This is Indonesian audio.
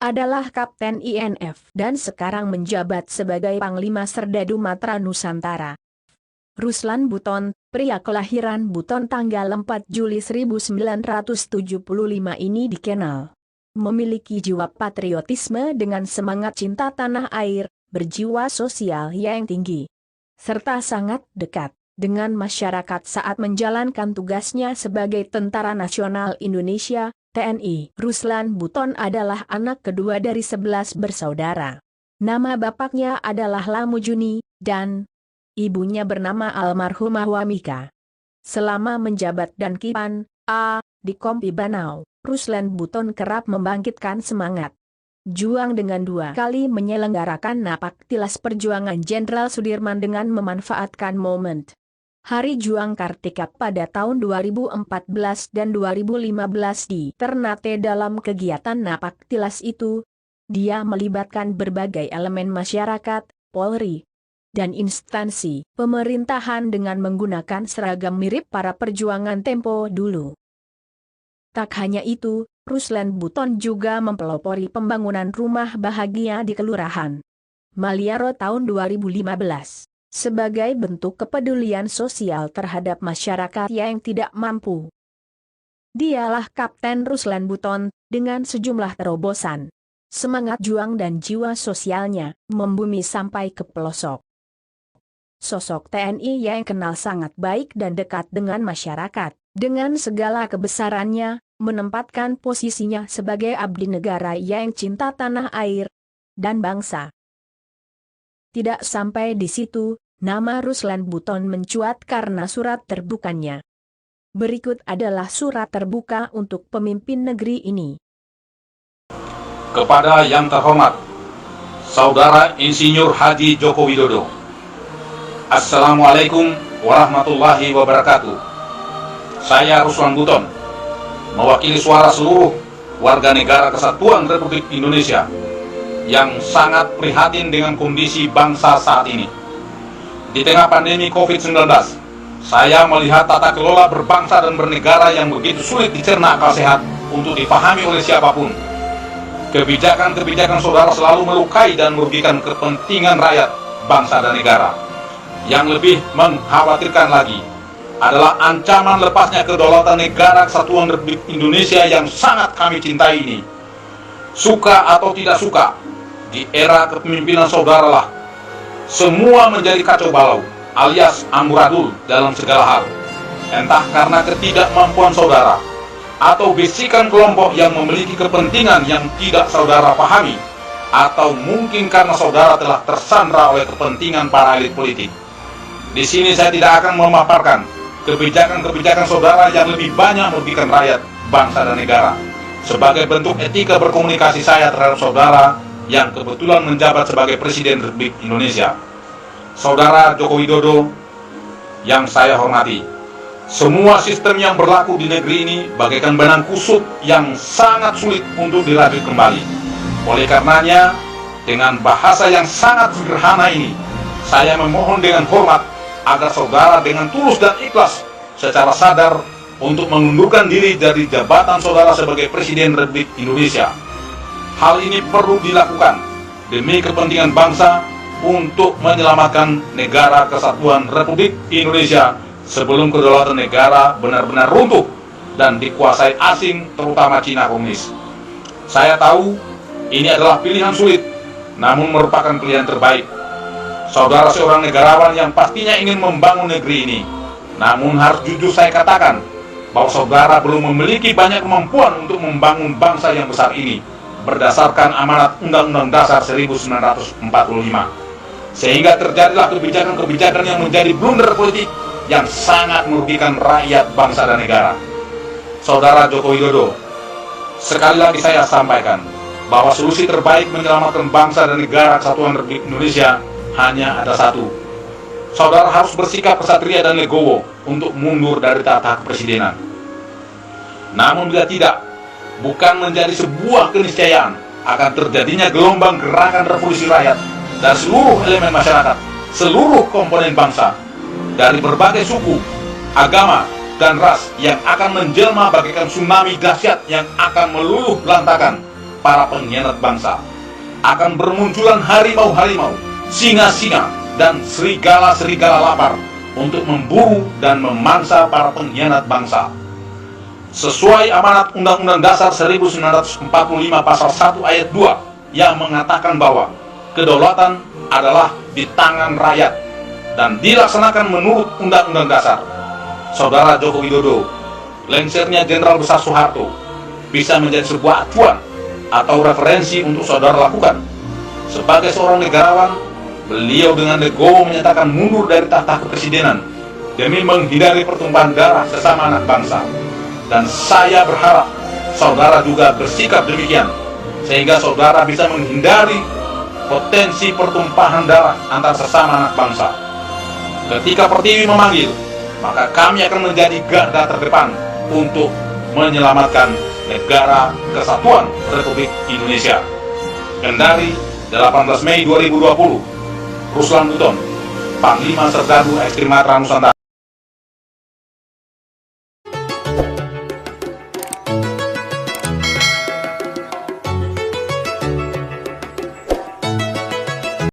adalah Kapten INF dan sekarang menjabat sebagai Panglima Serdadu Matra Nusantara. Ruslan Buton, pria kelahiran Buton tanggal 4 Juli 1975 ini dikenal memiliki jiwa patriotisme dengan semangat cinta tanah air, berjiwa sosial yang tinggi, serta sangat dekat dengan masyarakat saat menjalankan tugasnya sebagai Tentara Nasional Indonesia, TNI. Ruslan Buton adalah anak kedua dari 11 bersaudara. Nama bapaknya adalah Lamujuni, dan ibunya bernama almarhumah Wamika. Selama menjabat dan Kipan, di Kompi Banau, Ruslan Buton kerap membangkitkan semangat juang dengan 2 kali menyelenggarakan napak tilas perjuangan Jenderal Sudirman dengan memanfaatkan momen Hari Juang Kartika pada tahun 2014 dan 2015 di Ternate. Dalam kegiatan napak tilas itu, dia melibatkan berbagai elemen masyarakat, Polri, dan instansi pemerintahan dengan menggunakan seragam mirip para perjuangan tempo dulu. Tak hanya itu, Ruslan Buton juga mempelopori pembangunan rumah bahagia di Kelurahan Maliaro tahun 2015, sebagai bentuk kepedulian sosial terhadap masyarakat yang tidak mampu. Dialah Kapten Ruslan Buton, dengan sejumlah terobosan. Semangat juang dan jiwa sosialnya membumi sampai ke pelosok. Sosok TNI yang kenal sangat baik dan dekat dengan masyarakat, dengan segala kebesarannya, menempatkan posisinya sebagai abdi negara yang cinta tanah air dan bangsa. Tidak sampai di situ, nama Ruslan Buton mencuat karena surat terbukanya. Berikut adalah surat terbuka untuk pemimpin negeri ini. Kepada yang terhormat, Saudara Insinyur Haji Joko Widodo. Assalamualaikum warahmatullahi wabarakatuh. Saya Ruslan Buton, mewakili suara seluruh warga negara Kesatuan Republik Indonesia yang sangat prihatin dengan kondisi bangsa saat ini. Di tengah pandemi COVID-19, saya melihat tata kelola berbangsa dan bernegara yang begitu sulit dicerna akal sehat untuk dipahami oleh siapapun. Kebijakan-kebijakan saudara selalu melukai dan merugikan kepentingan rakyat, bangsa dan negara. Yang lebih mengkhawatirkan lagi adalah ancaman lepasnya kedaulatan negara Kesatuan Republik Indonesia yang sangat kami cintai ini. Suka atau tidak suka, di era kepemimpinan saudara lah semua menjadi kacau balau alias amburadul dalam segala hal. Entah karena ketidakmampuan saudara atau bisikan kelompok yang memiliki kepentingan yang tidak saudara pahami, atau mungkin karena saudara telah tersandra oleh kepentingan para elit politik. Di sini saya tidak akan memaparkan kebijakan-kebijakan saudara yang lebih banyak merugikan rakyat, bangsa dan negara, sebagai bentuk etika berkomunikasi saya terhadap saudara yang kebetulan menjabat sebagai Presiden Republik Indonesia. Saudara Joko Widodo yang saya hormati, semua sistem yang berlaku di negeri ini bagaikan benang kusut yang sangat sulit untuk dirajut kembali. Oleh karenanya, dengan bahasa yang sangat sederhana ini, saya memohon dengan hormat agar saudara dengan tulus dan ikhlas secara sadar untuk mengundurkan diri dari jabatan saudara sebagai Presiden Republik Indonesia. Hal ini perlu dilakukan demi kepentingan bangsa untuk menyelamatkan negara Kesatuan Republik Indonesia sebelum kedaulatan negara benar-benar runtuh dan dikuasai asing, terutama Cina komunis. Saya tahu ini adalah pilihan sulit, namun merupakan pilihan terbaik. Saudara seorang negarawan yang pastinya ingin membangun negeri ini, namun harus jujur saya katakan bahwa saudara belum memiliki banyak kemampuan untuk membangun bangsa yang besar ini berdasarkan amanat Undang-Undang Dasar 1945. Sehingga terjadilah kebijakan-kebijakan yang menjadi blunder politik yang sangat merugikan rakyat, bangsa dan negara. Saudara Joko Widodo, sekali lagi saya sampaikan bahwa solusi terbaik menyelamatkan bangsa dan negara Kesatuan Republik Indonesia hanya ada satu. Saudara harus bersikap kesatria dan legowo untuk mundur dari tahta kepresidenan. Namun bila tidak, bukan menjadi sebuah keniscayaan akan terjadinya gelombang gerakan revolusi rakyat dari seluruh elemen masyarakat, seluruh komponen bangsa, dari berbagai suku, agama, dan ras yang akan menjelma bagaikan tsunami dahsyat yang akan meluluh lantakan para pengkhianat bangsa. Akan bermunculan harimau-harimau, singa-singa, dan serigala-serigala lapar untuk memburu dan memangsa para pengkhianat bangsa. Sesuai amanat Undang-Undang Dasar 1945 Pasal 1 Ayat 2 yang mengatakan bahwa kedaulatan adalah di tangan rakyat dan dilaksanakan menurut Undang-Undang Dasar. Saudara Joko Widodo, lengsernya Jenderal Besar Soeharto, bisa menjadi sebuah acuan atau referensi untuk saudara lakukan. Sebagai seorang negarawan, beliau dengan legowo menyatakan mundur dari tahta kepresidenan demi menghindari pertumpahan darah sesama anak bangsa. Dan saya berharap saudara juga bersikap demikian, sehingga saudara bisa menghindari potensi pertumpahan darah antar sesama anak bangsa. Ketika Pertiwi memanggil, maka kami akan menjadi garda terdepan untuk menyelamatkan negara kesatuan Republik Indonesia. Kendari, 18 Mei 2020, Ruslan Buton, Panglima Serdadu Ekstrim Matra Nusantara.